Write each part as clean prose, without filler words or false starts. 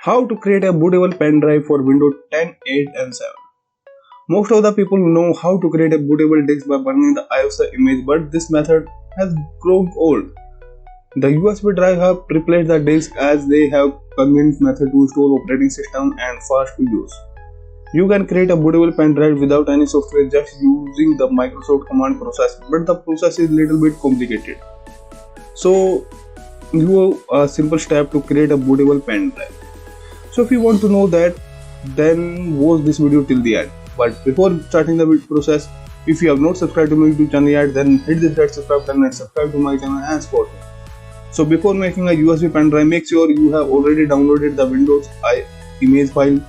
How to create a bootable pen drive for Windows 10, 8 and 7. Most of the people know how to create a bootable disk by burning the ISO image, but this method has grown old. The USB drive have replaced the disk as they have convenient method to store operating system and fast to use. You can create a bootable pen drive without any software, just using the Microsoft command process, but the process is little bit complicated. So you have a simple step to create a bootable pen drive. So if you want to know that, then watch this video till the end. But before starting the process, if you have not subscribed to my YouTube channel yet, then hit this red subscribe button and subscribe to my channel and support me. So before making a USB pen drive, make sure you have already downloaded the Windows image file.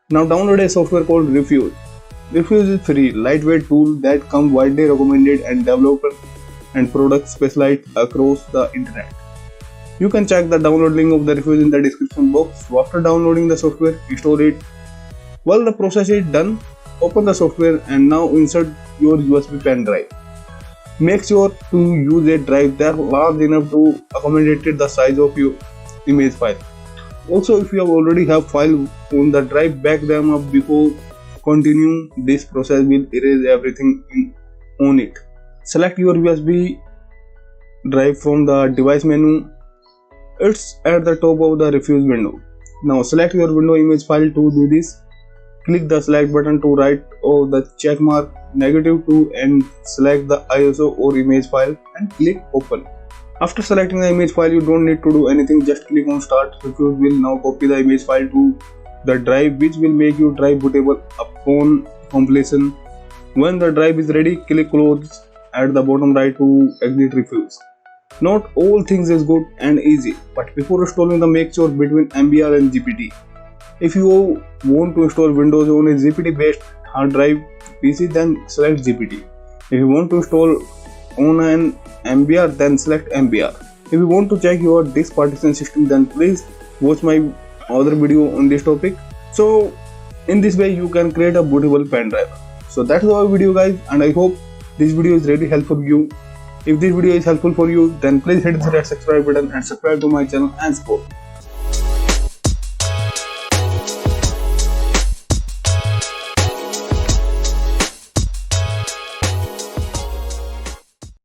Now download a software called Refuse. Refuse is free, lightweight tool that comes widely recommended and developer and products specialized across the internet. You can check the download link of the Refuse in the description box. So after downloading the software, install it. Well, the process is done. Open the software and now insert your USB pen drive. Make sure to use a drive that large enough to accommodate the size of your image file. Also, if you have already have file on the drive, back them up before continuing. This process will erase everything on it. Select your USB drive from the device menu. It's at the top of the Refuse window. Now select your window image file. To do this, click the select button to right of the check mark -2 and select the ISO or image file and click open. After selecting the image file, you don't need to do anything, just click on start. Refuse will now copy the image file to the drive, which will make your drive bootable upon completion. When the drive is ready, click close at the bottom right to exit Refuse. Not all things is good and easy, but before installing the make sure between MBR and GPT. If you want to install Windows on a GPT based hard drive PC, then select GPT. If you want to install on an MBR, then select MBR. If you want to check your disk partition system, then please watch my other video on this topic. So in this way you can create a bootable pen drive. So that's our video guys, and I hope this video is really helpful for you. If this video is helpful for you, then please hit the red subscribe button and subscribe to my channel and support.